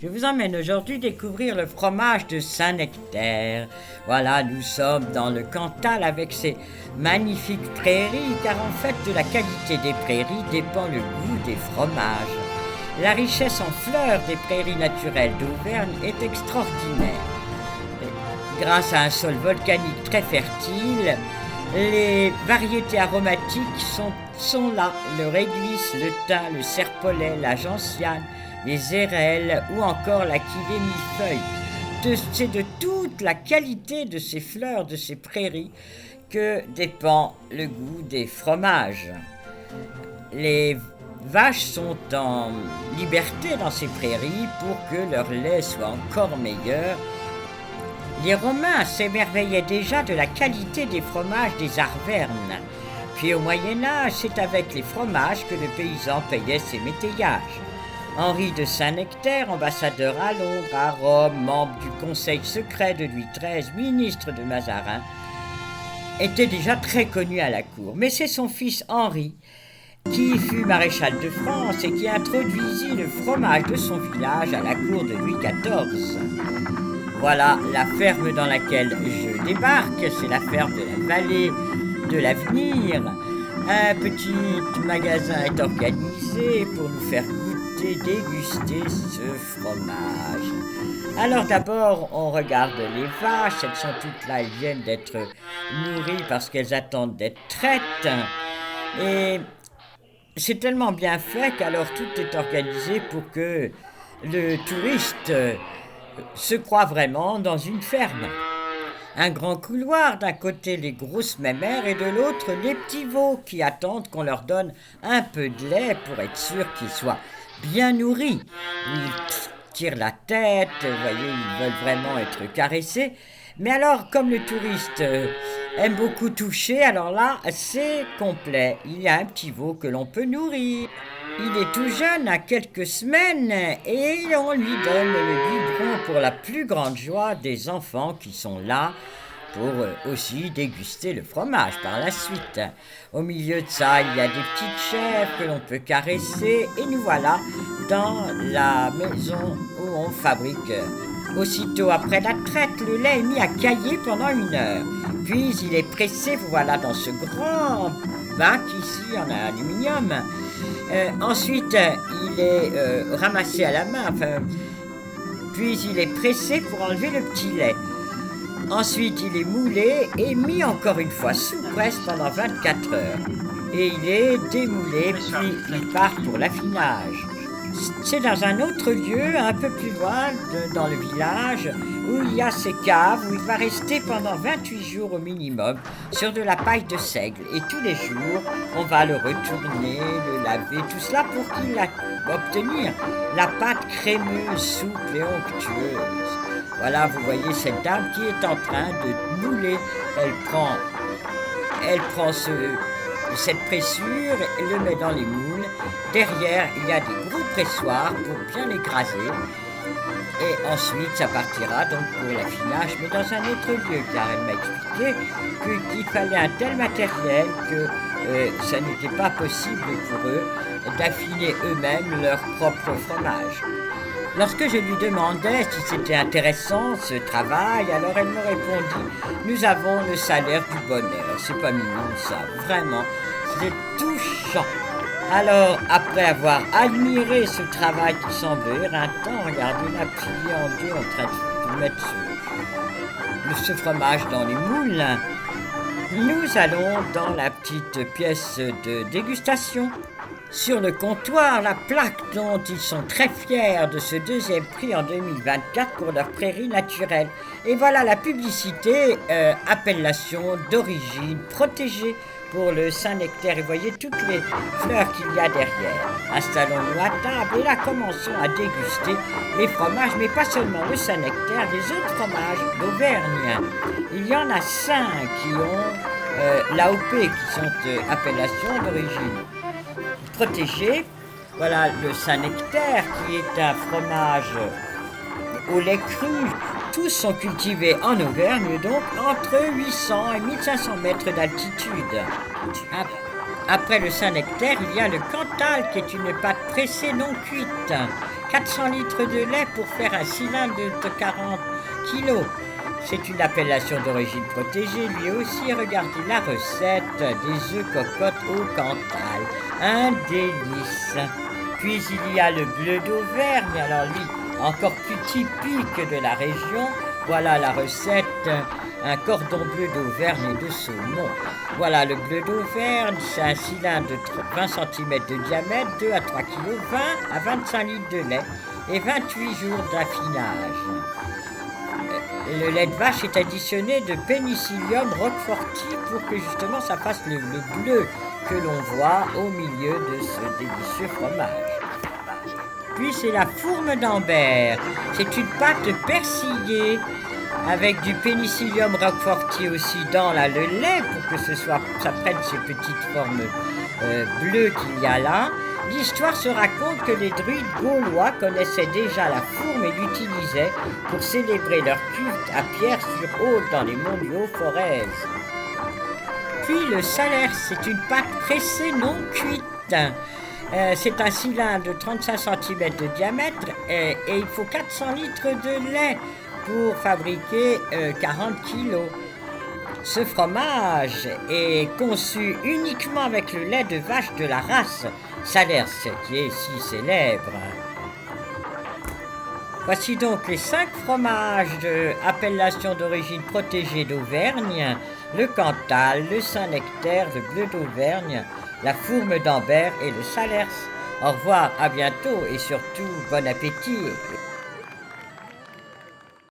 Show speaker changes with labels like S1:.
S1: Je vous emmène aujourd'hui découvrir le fromage de Saint-Nectaire. Voilà, nous sommes dans le Cantal avec ces magnifiques prairies, car en fait de la qualité des prairies dépend le goût des fromages. La richesse en fleurs des prairies naturelles d'Auvergne est extraordinaire. Grâce à un sol volcanique très fertile, les variétés aromatiques sont là. Le réglisse, le thym, le serpolet, la gentiane, les érelles ou encore la quilée millefeuille. C'est de toute la qualité de ces fleurs, de ces prairies, que dépend le goût des fromages. Les vaches sont en liberté dans ces prairies pour que leur lait soit encore meilleur. Les Romains s'émerveillaient déjà de la qualité des fromages des Arvernes. Puis au Moyen-Âge, c'est avec les fromages que le paysan payait ses métayages. Henri de Saint-Nectaire, ambassadeur à Londres, à Rome, membre du Conseil secret de Louis XIII, ministre de Mazarin, était déjà très connu à la cour. Mais c'est son fils Henri qui fut maréchal de France et qui introduisit le fromage de son village à la cour de Louis XIV. Voilà la ferme dans laquelle je débarque, c'est la ferme de la vallée de l'Avenir. Un petit magasin est organisé pour nous faire goûter, déguster ce fromage. Alors d'abord, on regarde les vaches, elles sont toutes là, elles viennent d'être nourries parce qu'elles attendent d'être traites. Et c'est tellement bien fait qu'alors tout est organisé pour que le touriste se croit vraiment dans une ferme. Un grand couloir, d'un côté les grosses mémères et de l'autre les petits veaux qui attendent qu'on leur donne un peu de lait pour être sûr qu'ils soient bien nourris. Ils tirent la tête, vous voyez, ils veulent vraiment être caressés. Mais alors, comme le touriste aime beaucoup toucher, alors là, c'est complet. Il y a un petit veau que l'on peut nourrir. Il est tout jeune, à quelques semaines, et on lui donne le biberon pour la plus grande joie des enfants qui sont là pour aussi déguster le fromage par la suite. Au milieu de ça, il y a des petites chèvres que l'on peut caresser, et nous voilà dans la maison où on fabrique. Aussitôt après la traite, le lait est mis à cailler pendant 1 heure. Puis il est pressé, voilà, dans ce grand bac ici en aluminium. Ensuite, il est ramassé à la main, puis il est pressé pour enlever le petit lait. Ensuite, il est moulé et mis encore une fois sous presse pendant 24 heures. Et il est démoulé, puis il part pour l'affinage. C'est dans un autre lieu, un peu plus loin, dans le village, où il y a ces caves, où il va rester pendant 28 jours au minimum, sur de la paille de seigle. Et tous les jours, on va le retourner, le laver, tout cela pour qu'il obtenir la pâte crémeuse, souple et onctueuse. Voilà, vous voyez cette dame qui est en train de mouler. Elle prend cette pressure et le met dans les moules. Derrière, il y a des gros pressoirs pour bien l'écraser. Et ensuite, ça partira donc pour l'affinage, mais dans un autre lieu, car elle m'a expliqué qu'il fallait un tel matériel que ça n'était pas possible pour eux d'affiner eux-mêmes leur propre fromage. Lorsque je lui demandais si c'était intéressant ce travail, alors elle me répondit « Nous avons le salaire du bonheur ». C'est pas mignon ça, vraiment, c'est touchant. Alors, après avoir admiré ce travail qui semble éreintant, regardez, on a plié en deux en train de mettre ce fromage dans les moules. Nous allons dans la petite pièce de dégustation. Sur le comptoir, la plaque dont ils sont très fiers de ce 2e prix en 2024 pour leur prairie naturelle. Et voilà la publicité, appellation d'origine protégée pour le Saint-Nectaire. Et voyez toutes les fleurs qu'il y a derrière. Installons-nous à table et là commençons à déguster les fromages, mais pas seulement le Saint-Nectaire, les autres fromages d'Auvergne. Il y en a 5 qui ont l'AOP, qui sont appellations d'origine protégée. Voilà le Saint-Nectaire qui est un fromage au lait cru. Tous sont cultivés en Auvergne, donc entre 800 et 1500 mètres d'altitude. Après le Saint-Nectaire, il y a le Cantal qui est une pâte pressée non cuite 400 litres de lait pour faire un cylindre de 40 kilos. C'est une appellation d'origine protégée, lui aussi. Regardez la recette des œufs cocottes au Cantal. Un délice. Puis il y a le bleu d'Auvergne, alors lui, encore plus typique de la région. Voilà la recette, un cordon bleu d'Auvergne et de saumon. Voilà le bleu d'Auvergne, c'est un cylindre de 20 cm de diamètre, 2 à 3 kg, 20 à 25 litres de lait et 28 jours d'affinage. Le lait de vache est additionné de Pénicillium roqueforti pour que justement ça fasse le bleu que l'on voit au milieu de ce délicieux fromage. Puis c'est la fourme d'Ambert. C'est une pâte persillée avec du Pénicillium roqueforti aussi dans le lait pour que ça prenne ces petites formes bleues qu'il y a là. L'histoire se raconte que les druides gaulois connaissaient déjà la fourme et l'utilisaient pour célébrer leur culte à Pierre-sur-Aude dans les monts du Haut-Forez. Puis le salers, c'est une pâte pressée non cuite. C'est un cylindre de 35 cm de diamètre et il faut 400 litres de lait pour fabriquer 40 kg. Ce fromage est conçu uniquement avec le lait de vache de la race Salers, qui est si célèbre. Voici donc les 5 fromages d'appellation d'origine protégée d'Auvergne, le Cantal, le Saint-Nectaire, le bleu d'Auvergne, la fourme d'Ambert et le Salers. Au revoir, à bientôt et surtout bon appétit.